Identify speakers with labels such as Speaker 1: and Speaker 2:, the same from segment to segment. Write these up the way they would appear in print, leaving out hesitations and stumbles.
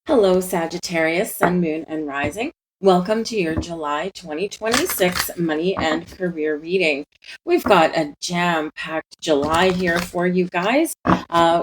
Speaker 1: Hello, Sagittarius, Sun, Moon, and Rising. Welcome to your July 2026 money and career reading. We've got a jam-packed July here for you guys.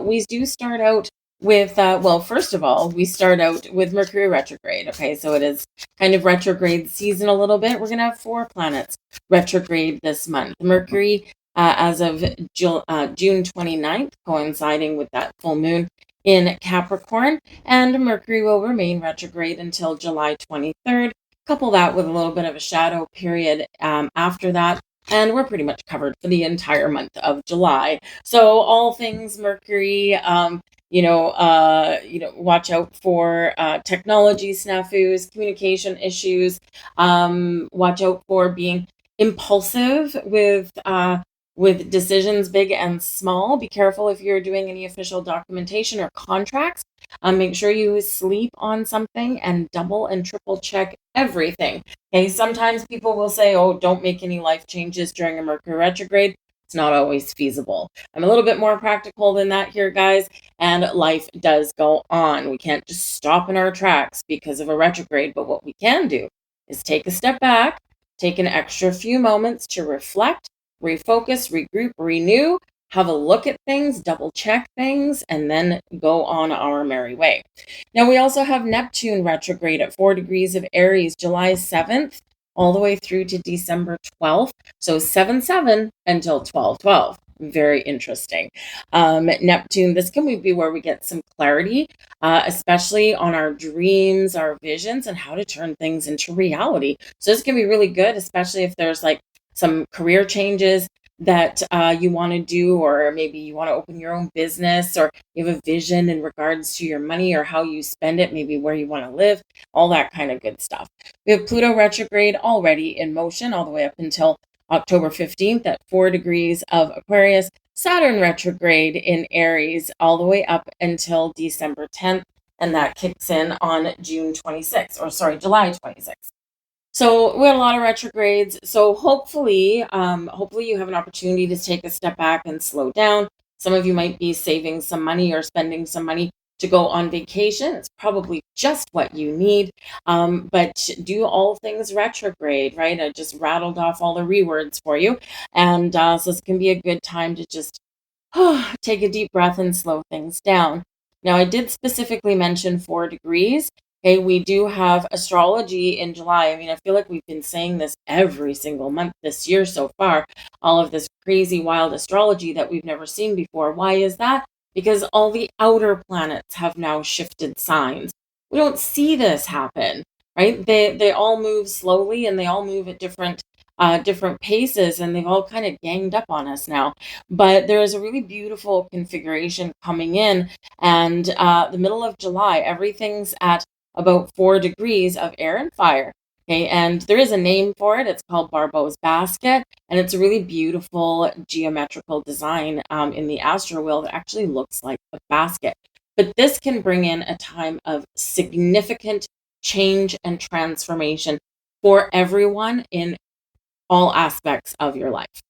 Speaker 1: We do start out with, well, first of all, we start out with Mercury retrograde. Okay, so it is kind of retrograde season a little bit. We're going to have 4 planets retrograde this month. Mercury, as of June 29th, coinciding with that full moon in Capricorn, and Mercury will remain retrograde until July 23rd. Couple that with a little bit of a shadow period after that, and we're pretty much covered for the entire month of July. So all things Mercury, watch out for technology snafus, communication issues. Watch out for being impulsive with decisions big and small. Be careful if you're doing any official documentation or contracts. Make sure you sleep on something and double and triple check everything. Okay, sometimes people will say, oh, don't make any life changes during a Mercury retrograde. It's not always feasible. I'm a little bit more practical than that here, guys, and life does go on. We can't just stop in our tracks because of a retrograde, but what we can do is take a step back, take an extra few moments to reflect, refocus, regroup, renew, have a look at things, double check things, and then go on our merry way. Now, we also have Neptune retrograde at 4 degrees of Aries, July 7th, all the way through to December 12th. So 7/7 until 12/12. Very interesting. Neptune, this can be where we get some clarity, especially on our dreams, our visions, and how to turn things into reality. So this can be really good, especially if there's like some career changes that you want to do, or maybe you want to open your own business, or you have a vision in regards to your money or how you spend it, maybe where you want to live, all that kind of good stuff. We have Pluto retrograde already in motion all the way up until October 15th at 4 degrees of Aquarius. Saturn retrograde in Aries all the way up until December 10th, and that kicks in on July 26th. So we had a lot of retrogrades. So hopefully you have an opportunity to take a step back and slow down. Some of you might be saving some money or spending some money to go on vacation. It's probably just what you need. But do all things retrograde, right? I just rattled off all the rewords for you. And so this can be a good time to just take a deep breath and slow things down. Now, I did specifically mention 4 degrees. Okay, we do have astrology in July. I mean, I feel like we've been saying this every single month this year so far. All of this crazy, wild astrology that we've never seen before. Why is that? Because all the outer planets have now shifted signs. We don't see this happen, right? They all move slowly, and they all move at different paces, and they've all kind of ganged up on us now. But there is a really beautiful configuration coming in, and the middle of July, everything's at about 4 degrees of air and fire. Okay, and there is a name for it. It's called Barbeau's basket, and it's a really beautiful geometrical design in the astro wheel that actually looks like a basket. But this can bring in a time of significant change and transformation for everyone in all aspects of your life.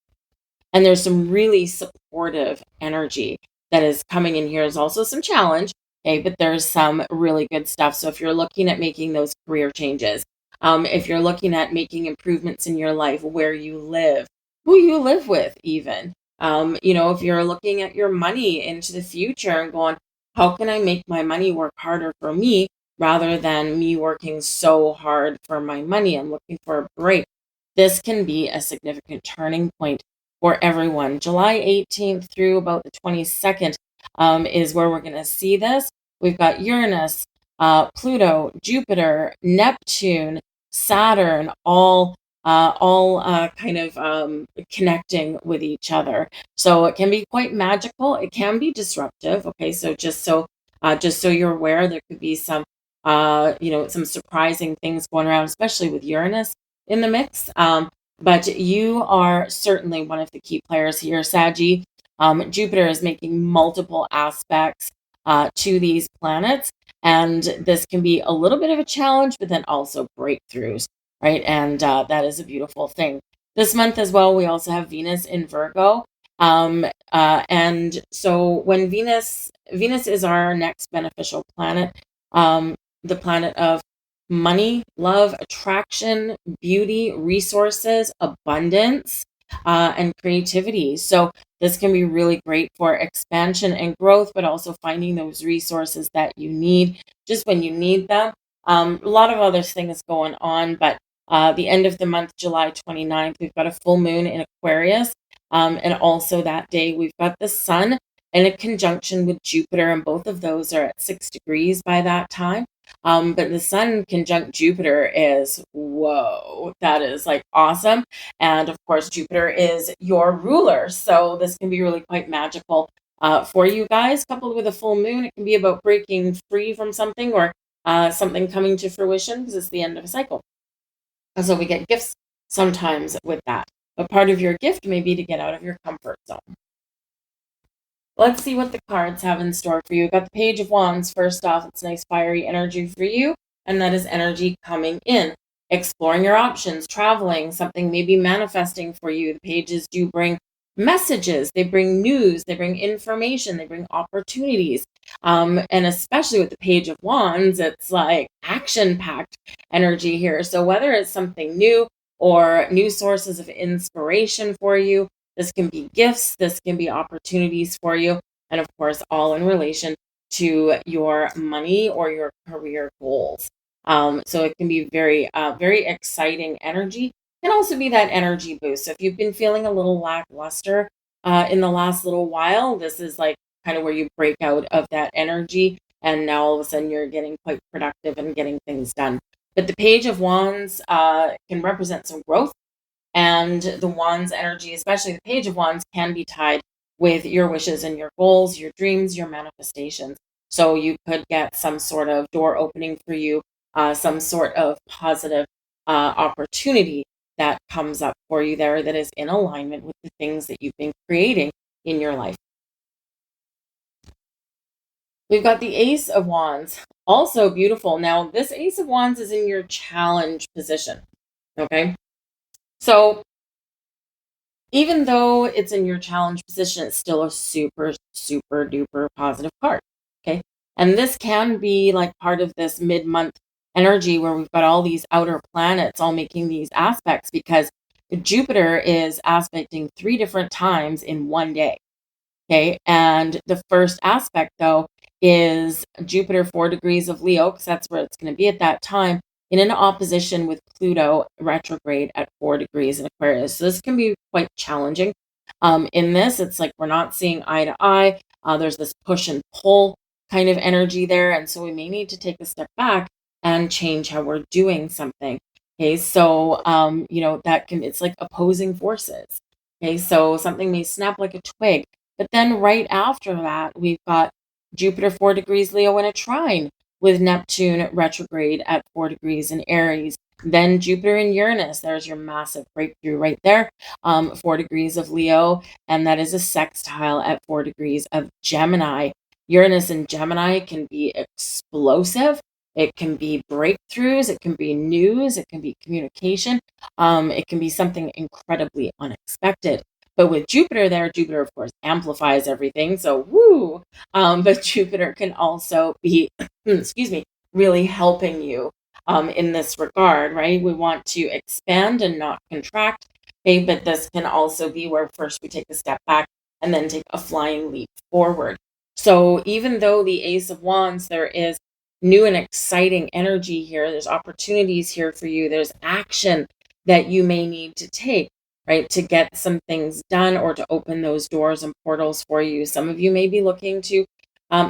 Speaker 1: And there's some really supportive energy that is coming in here. There's also some challenge, okay, but there's some really good stuff. So if you're looking at making those career changes, if you're looking at making improvements in your life, where you live, who you live with, even, if you're looking at your money into the future and going, how can I make my money work harder for me rather than me working so hard for my money? I'm looking for a break. This can be a significant turning point for everyone. July 18th through about the 22nd is where we're going to see this. We've got Uranus, Pluto, Jupiter, Neptune, Saturn, all kind of connecting with each other. So it can be quite magical. It can be disruptive. Okay, so just so you're aware, there could be some surprising things going around, especially with Uranus in the mix. But you are certainly one of the key players here, Saggy. Jupiter is making multiple aspects to these planets, and this can be a little bit of a challenge, but then also breakthroughs, right? And that is a beautiful thing. This month as well, we also have Venus in Virgo. And so when Venus is our next beneficial planet, the planet of money, love, attraction, beauty, resources, abundance, and creativity. So this can be really great for expansion and growth, but also finding those resources that you need just when you need them. A lot of other things going on, but the end of the month, July 29th, we've got a full moon in Aquarius. And also that day, we've got the sun in a conjunction with Jupiter, and both of those are at 6 degrees by that time. But the sun conjunct Jupiter is, whoa, that is like awesome. And of course, Jupiter is your ruler. So this can be really quite magical for you guys. Coupled with a full moon, it can be about breaking free from something or something coming to fruition because it's the end of a cycle. And so we get gifts sometimes with that. But part of your gift may be to get out of your comfort zone. Let's see what the cards have in store for you. We've got the Page of Wands. First off, it's nice fiery energy for you, and that is energy coming in, exploring your options, traveling, something maybe manifesting for you. The pages do bring messages, they bring news, they bring information, they bring opportunities. And especially with the Page of Wands, it's like action-packed energy here. So whether it's something new or new sources of inspiration for you, this can be gifts, this can be opportunities for you, and of course, all in relation to your money or your career goals. So it can be very exciting energy. Can also be that energy boost. So if you've been feeling a little lackluster in the last little while, this is like kind of where you break out of that energy, and now all of a sudden you're getting quite productive and getting things done. But the Page of Wands can represent some growth, and the Wands energy, especially the Page of Wands, can be tied with your wishes and your goals, your dreams, your manifestations. So you could get some sort of door opening for you, some sort of positive opportunity that comes up for you there that is in alignment with the things that you've been creating in your life. We've got the Ace of Wands, also beautiful. Now, this Ace of Wands is in your challenge position. Okay. So even though it's in your challenge position, it's still a super, super duper positive card. Okay. And this can be like part of this mid-month energy where we've got all these outer planets all making these aspects, because Jupiter is aspecting 3 different times in one day. Okay. And the first aspect, though, is Jupiter 4 degrees of Leo, because that's where it's going to be at that time, in an opposition with Pluto retrograde at 4 degrees in Aquarius. So this can be quite challenging. In this, it's like we're not seeing eye to eye. There's this push and pull kind of energy there. And so we may need to take a step back and change how we're doing something. Okay. So, it's like opposing forces. Okay. So something may snap like a twig. But then right after that, we've got Jupiter 4 degrees Leo in a trine with Neptune retrograde at 4 degrees in Aries. Then Jupiter and Uranus, there's your massive breakthrough right there. 4 degrees of Leo, and that is a sextile at 4 degrees of Gemini. Uranus and Gemini can be explosive. It can be breakthroughs. It can be news. It can be communication. It can be something incredibly unexpected. But with Jupiter there, Jupiter, of course, amplifies everything. So, woo! But Jupiter can also be, excuse me, really helping you in this regard, right? We want to expand and not contract. Okay, but this can also be where first we take a step back and then take a flying leap forward. So even though the Ace of Wands, there is new and exciting energy here, there's opportunities here for you, there's action that you may need to take, right, to get some things done or to open those doors and portals for you. Some of you may be looking to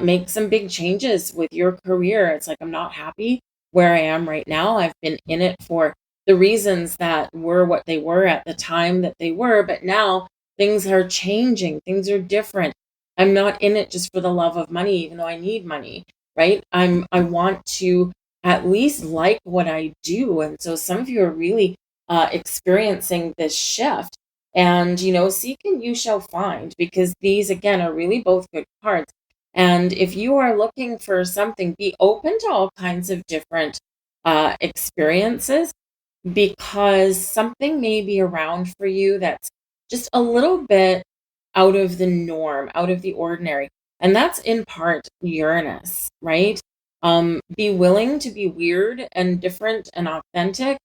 Speaker 1: make some big changes with your career. It's like, I'm not happy where I am right now. I've been in it for the reasons that were what they were at the time that they were, but now things are changing. Things are different. I'm not in it just for the love of money, even though I need money, right? I want to at least like what I do. And so some of you are really experiencing this shift, and seek and you shall find, because these again are really both good cards. And if you are looking for something, be open to all kinds of different experiences, because something may be around for you that's just a little bit out of the norm, out of the ordinary. And that's in part Uranus, right? Be willing to be weird and different and authentic,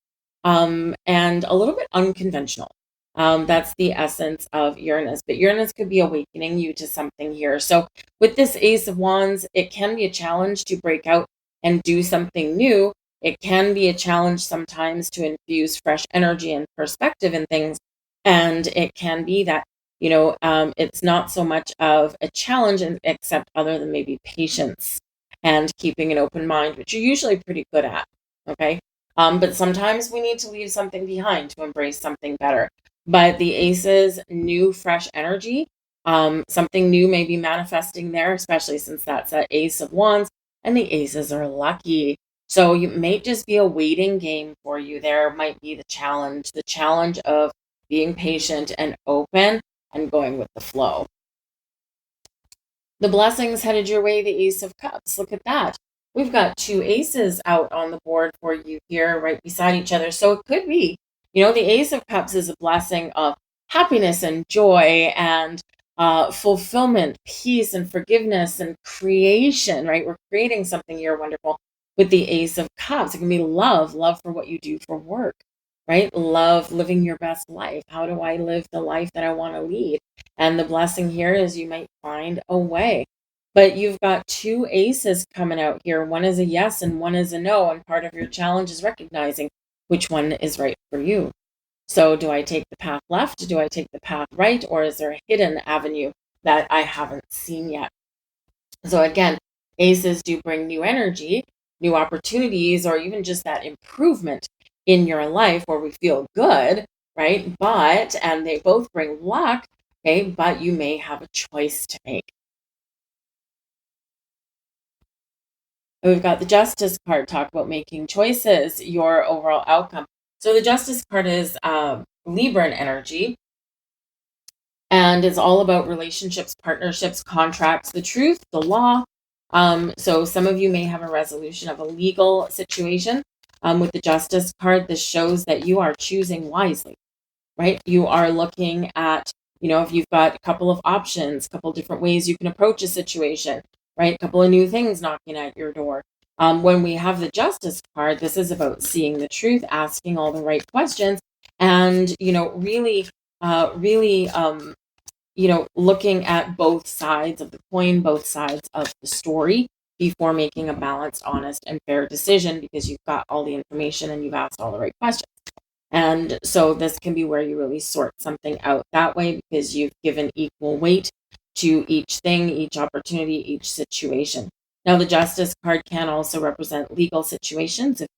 Speaker 1: and a little bit unconventional. That's the essence of Uranus. But Uranus could be awakening you to something here. So with this Ace of Wands, it can be a challenge to break out and do something new. It can be a challenge sometimes to infuse fresh energy and perspective in things. And it can be that, it's not so much of a challenge, except other than maybe patience and keeping an open mind, which you're usually pretty good at. Okay. But sometimes we need to leave something behind to embrace something better. But the aces, new, fresh energy, something new may be manifesting there, especially since that's that Ace of Wands, and the aces are lucky. So you may just be a waiting game for you. There might be the challenge of being patient and open and going with the flow. The blessings headed your way, the Ace of Cups. Look at that. We've got two aces out on the board for you here, right beside each other. So it could be, the Ace of Cups is a blessing of happiness and joy and fulfillment, peace and forgiveness and creation, right? We're creating something here wonderful with the Ace of Cups. It can be love for what you do for work, right? Love living your best life. How do I live the life that I want to lead? And the blessing here is you might find a way. But you've got two aces coming out here. One is a yes and one is a no. And part of your challenge is recognizing which one is right for you. So do I take the path left? Do I take the path right? Or is there a hidden avenue that I haven't seen yet? So again, aces do bring new energy, new opportunities, or even just that improvement in your life where we feel good, right? And they both bring luck, okay? But you may have a choice to make. We've got the Justice card, talk about making choices, your overall outcome. So the Justice card is Libran energy, and it's all about relationships, partnerships, contracts, the truth, the law. So some of you may have a resolution of a legal situation. With the Justice card, this shows that you are choosing wisely, right? You are looking at, if you've got a couple of options, a couple of different ways you can approach a situation, right? A couple of new things knocking at your door. When we have the Justice card, this is about seeing the truth, asking all the right questions, and, really, looking at both sides of the coin, both sides of the story before making a balanced, honest, and fair decision, because you've got all the information and you've asked all the right questions. And so this can be where you really sort something out that way, because you've given equal weight to each thing, each opportunity, each situation. Now, the Justice card can also represent legal situations. If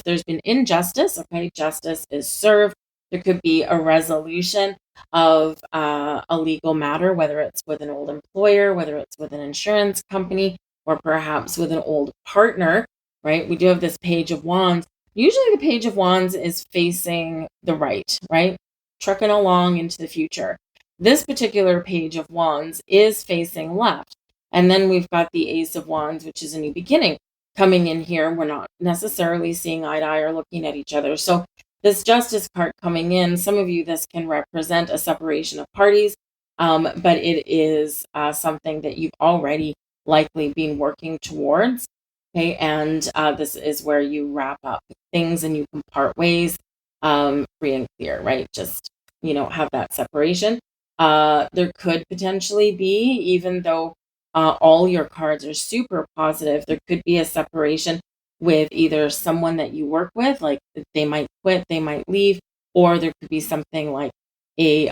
Speaker 1: there's been injustice, okay, justice is served. There could be a resolution of a legal matter, whether it's with an old employer, whether it's with an insurance company, or perhaps with an old partner, right? We do have this Page of Wands. Usually the Page of Wands is facing the right? Trucking along into the future. This particular Page of Wands is facing left. And then we've got the Ace of Wands, which is a new beginning coming in here. We're not necessarily seeing eye to eye or looking at each other. So this Justice card coming in, some of you, this can represent a separation of parties, but it is something that you've already likely been working towards. Okay, and this is where you wrap up things and you can part ways, free and clear, right? Just, have that separation. There could potentially be, even though all your cards are super positive, there could be a separation with either someone that you work with, like they might quit, they might leave, or there could be something like a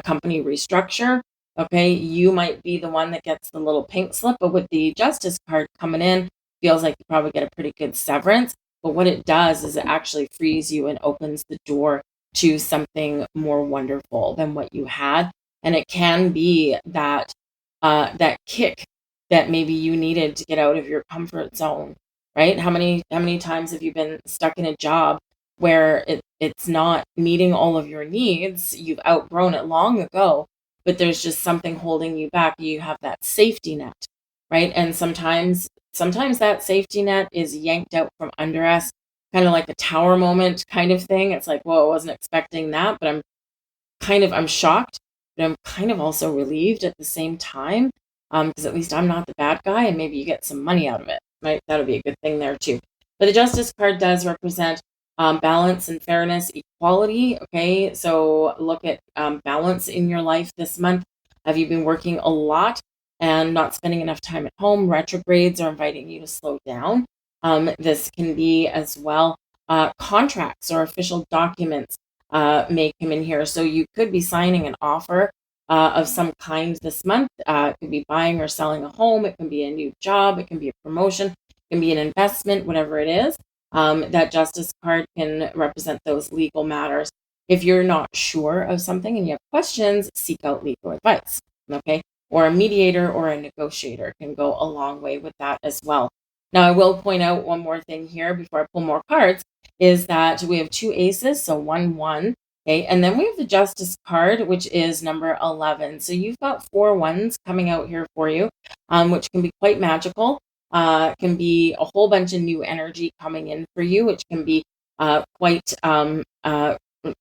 Speaker 1: company restructure. Okay, you might be the one that gets the little pink slip, but with the Justice card coming in, feels like you probably get a pretty good severance. But what it does is it actually frees you and opens the door to something more wonderful than what you had. And it can be that that kick that maybe you needed to get out of your comfort zone, right? How many times have you been stuck in a job where it's not meeting all of your needs? You've outgrown it long ago, but there's just something holding you back. You have that safety net, right? And sometimes that safety net is yanked out from under us, kind of like a tower moment kind of thing. It's like, whoa, I wasn't expecting that, but I'm shocked, but I'm kind of also relieved at the same time. because at least I'm not the bad guy, and maybe you get some money out of it, right? That'll be a good thing there too. But the Justice card does represent balance and fairness, equality. Okay, so look at balance in your life this month. Have you been working a lot and not spending enough time at home? Retrogrades are inviting you to slow down. This can be as well contracts or official documents may come in here. So you could be signing an offer of some kind this month. It could be buying or selling a home. It can be a new job. It can be a promotion. It can be an investment, whatever it is. That Justice card can represent those legal matters. If you're not sure of something and you have questions, seek out legal advice. Okay. Or a mediator or a negotiator can go a long way with that as well. Now, I will point out one more thing here before I pull more cards is that we have two aces, so 1-1. Okay, and then we have the Justice card, which is number 11. So you've got 4 ones coming out here for you, which can be quite magical. Can be a whole bunch of new energy coming in for you, which can be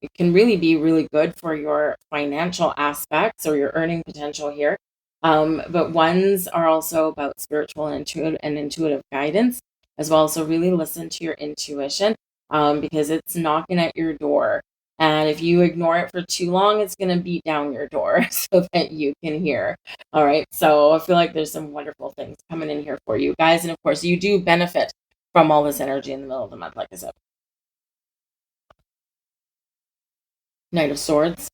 Speaker 1: it can really be really good for your financial aspects or your earning potential here. But ones are also about spiritual and intuitive guidance as well. So really listen to your intuition because it's knocking at your door. And if you ignore it for too long, it's going to beat down your door so that you can hear. All right. So I feel like there's some wonderful things coming in here for you guys. And of course, you do benefit from all this energy in the middle of the month, like I said. Knight of Swords.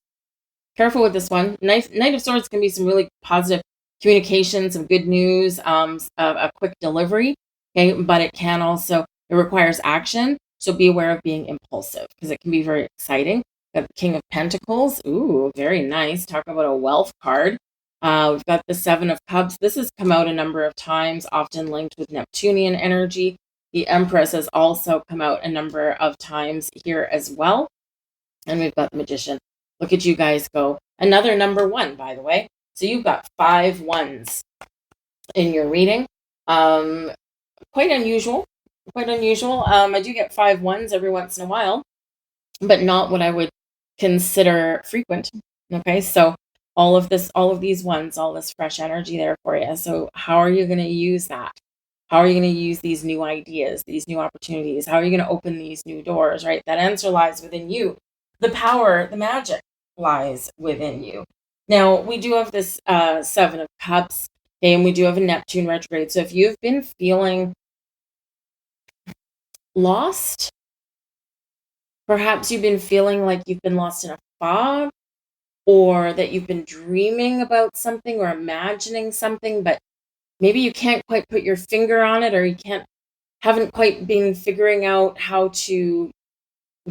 Speaker 1: Careful with this one. Knight of Swords can be some really positive communication, some good news, a quick delivery. Okay. But it can also, it requires action. So be aware of being impulsive because it can be very exciting. Got the King of Pentacles. Ooh, very nice. Talk about a wealth card. We've got the Seven of Cups. This has come out a number of times, often linked with Neptunian energy. The Empress has also come out a number of times here as well. And we've got the Magician. Look at you guys go. Another number 1, by the way. So you've got 5 ones in your reading. Quite unusual. I do get 5 ones every once in a while, but not what I would consider frequent. Okay, so all of these ones, all this fresh energy there for you. So how are you going to use that? How are you going to use these new ideas, these new opportunities? How are you going to open these new doors, right? That answer lies within you. The power, the magic lies within you. Now, we do have this 7 of Cups, okay, and we do have a Neptune retrograde. So if you've been feeling lost, perhaps you've been feeling like you've been lost in a fog, or that you've been dreaming about something or imagining something, but maybe you can't quite put your finger on it, or you haven't quite been figuring out how to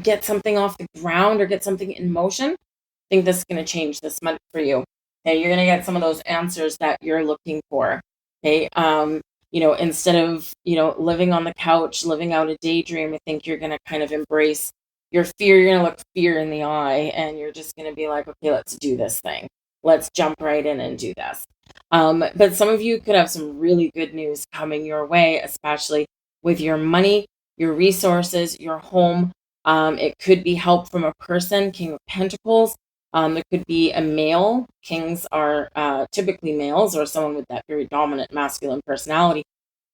Speaker 1: get something off the ground or get something in motion. I think this is going to change this month for you. Okay, you're going to get some of those answers that you're looking for. Okay, instead of living on the couch, living out a daydream, I think you're going to kind of embrace your fear. You're going to look fear in the eye, and you're just going to be like, okay, let's do this thing. Let's jump right in and do this. But some of you could have some really good news coming your way, especially with your money, your resources, your home. It could be help from a person, King of Pentacles. It could be a male. Kings are typically males or someone with that very dominant masculine personality.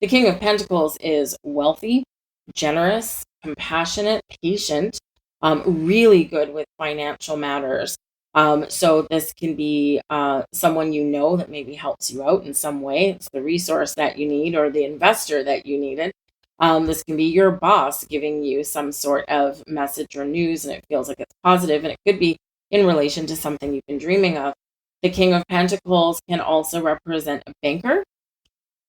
Speaker 1: The King of Pentacles is wealthy, generous, compassionate, patient, really good with financial matters. So this can be someone that maybe helps you out in some way. It's the resource that you need or the investor that you needed. This can be your boss giving you some sort of message or news, and it feels like it's positive, and it could be in relation to something you've been dreaming of. The King of Pentacles can also represent a banker,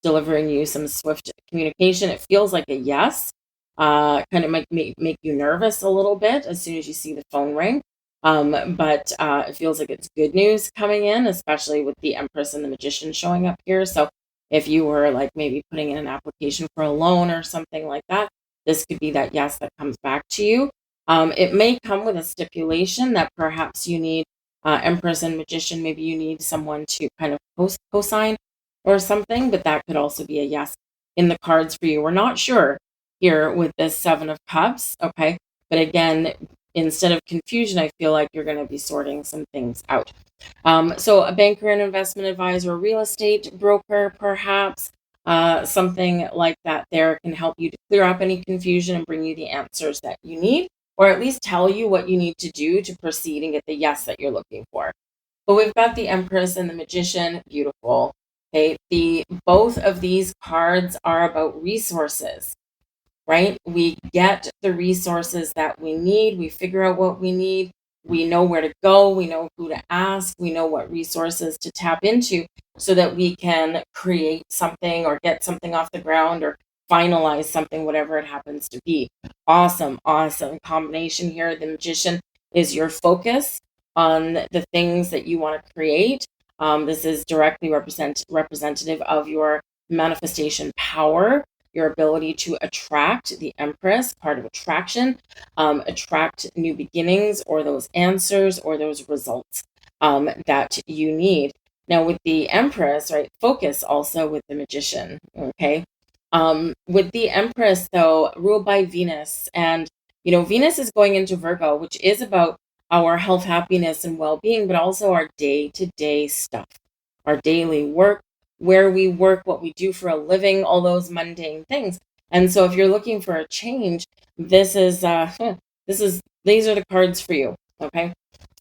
Speaker 1: delivering you some swift communication. It feels like a yes. Kind of might make you nervous a little bit as soon as you see the phone ring. But it feels like it's good news coming in, especially with the Empress and the Magician showing up here. So if you were like maybe putting in an application for a loan or something like that, this could be that yes that comes back to you. It may come with a stipulation that perhaps you need Empress and Magician. Maybe you need someone to kind of co-sign or something, but that could also be a yes in the cards for you. We're not sure here with this 7 of Cups, okay? But again, instead of confusion, I feel like you're going to be sorting some things out. So a banker, an investment advisor, real estate broker, perhaps, something like that there can help you to clear up any confusion and bring you the answers that you need, or at least tell you what you need to do to proceed and get the yes that you're looking for. But we've got the Empress and the Magician. Beautiful. Okay, both of these cards are about resources, right? We get the resources that we need. We figure out what we need. We know where to go. We know who to ask. We know what resources to tap into so that we can create something or get something off the ground or finalize something, whatever it happens to be. Awesome, awesome combination here. The Magician is your focus on the things that you want to create. This is directly representative of your manifestation power, your ability to attract the Empress, part of attraction, attract new beginnings or those answers or those results that you need. Now, with the Empress, right, focus also with the Magician, okay? With the Empress, though, ruled by Venus, and Venus is going into Virgo, which is about our health, happiness, and well being, but also our day to day stuff, our daily work, where we work, what we do for a living, all those mundane things. And so if you're looking for a change, these are the cards for you. Okay.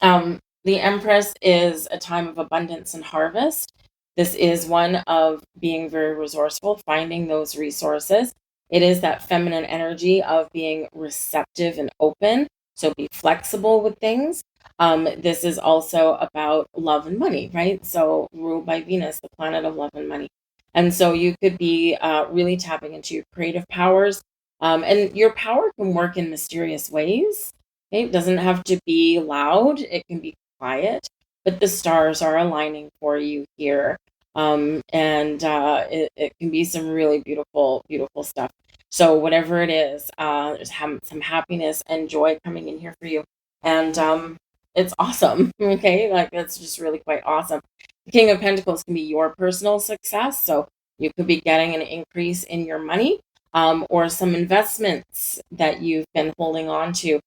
Speaker 1: The Empress is a time of abundance and harvest. This is one of being very resourceful, finding those resources. It is that feminine energy of being receptive and open. So be flexible with things. This is also about love and money, right? So ruled by Venus, the planet of love and money. And so you could be really tapping into your creative powers. And your power can work in mysterious ways. Okay? It doesn't have to be loud. It can be quiet, but the stars are aligning for you here. And it can be some really beautiful, beautiful stuff. So whatever it is, there's some happiness and joy coming in here for you. And it's awesome. Okay. Like it's just really quite awesome. The King of Pentacles can be your personal success. So you could be getting an increase in your money, or some investments that you've been holding on to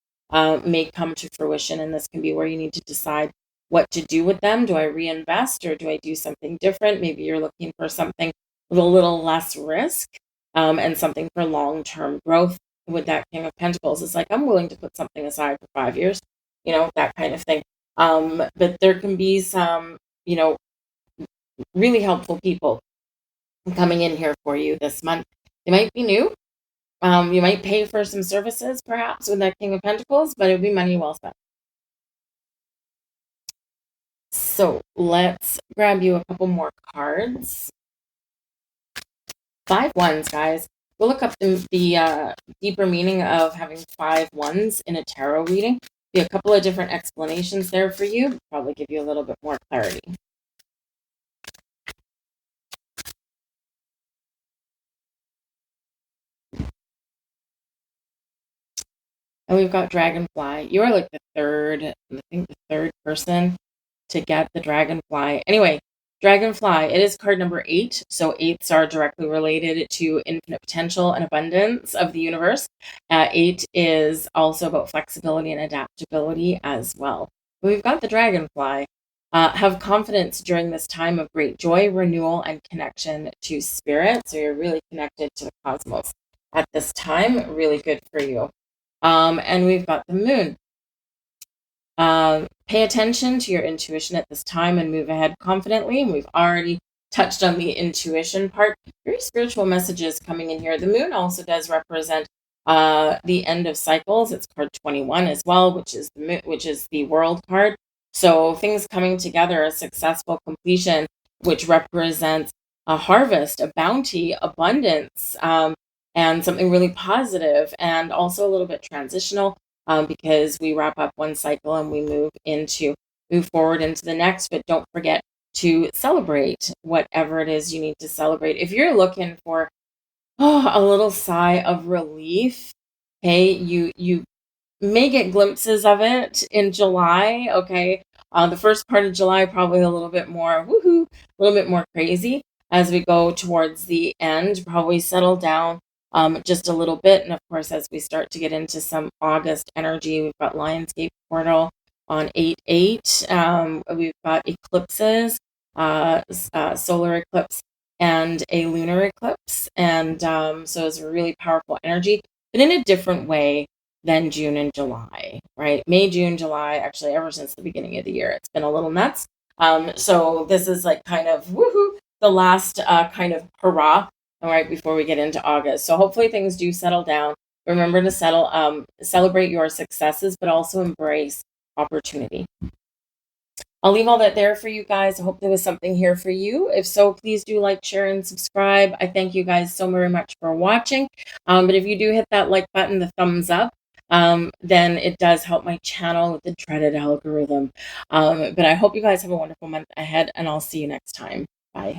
Speaker 1: may come to fruition. And this can be where you need to decide what to do with them. Do I reinvest or do I do something different? Maybe you're looking for something with a little less risk, and something for long-term growth. With that King of Pentacles, it's like, I'm willing to put something aside for 5 years, that kind of thing. But there can be some, really helpful people coming in here for you this month. They might be new. You might pay for some services, perhaps, with that King of Pentacles, but it would be money well spent. So let's grab you a couple more cards. 5 wands, guys. We'll look up the deeper meaning of having 5 wands in a tarot reading. Be a couple of different explanations there for you. Probably give you a little bit more clarity. And we've got Dragonfly. You are like the third person to get the Dragonfly. Anyway, Dragonfly, it is card number 8. So 8s are directly related to infinite potential and abundance of the universe. 8 is also about flexibility and adaptability as well. But we've got the Dragonfly. Have confidence during this time of great joy, renewal, and connection to spirit. So you're really connected to the cosmos at this time. Really good for you. And we've got the Moon. Pay attention to your intuition at this time and move ahead confidently. And we've already touched on the intuition part. Very spiritual messages coming in here. The Moon also does represent the end of cycles. It's card 21 as well, which is the World card. So things coming together, a successful completion, which represents a harvest, a bounty, abundance, and something really positive, and also a little bit transitional, because we wrap up one cycle and we move forward into the next. But don't forget to celebrate whatever it is you need to celebrate. If you're looking for a little sigh of relief, okay, you may get glimpses of it in July. Okay, the first part of July probably a little bit more a little bit more crazy. As we go towards the end, probably settle down, just a little bit. And of course, as we start to get into some August energy, we've got Lionsgate portal on 8/8. We've got eclipses, solar eclipse and a lunar eclipse. And so it's a really powerful energy, but in a different way than June and July, right? May, June, July, actually, ever since the beginning of the year, it's been a little nuts. So this is like kind of woohoo, the last kind of hurrah, all right, before we get into August. So hopefully things do settle down. Remember to celebrate your successes, but also embrace opportunity. I'll leave all that there for you guys. I hope there was something here for you. If so, please do like, share, and subscribe. I thank you guys so very much for watching. But if you do hit that like button, the thumbs up, then it does help my channel with the dreaded algorithm. But I hope you guys have a wonderful month ahead, and I'll see you next time. Bye.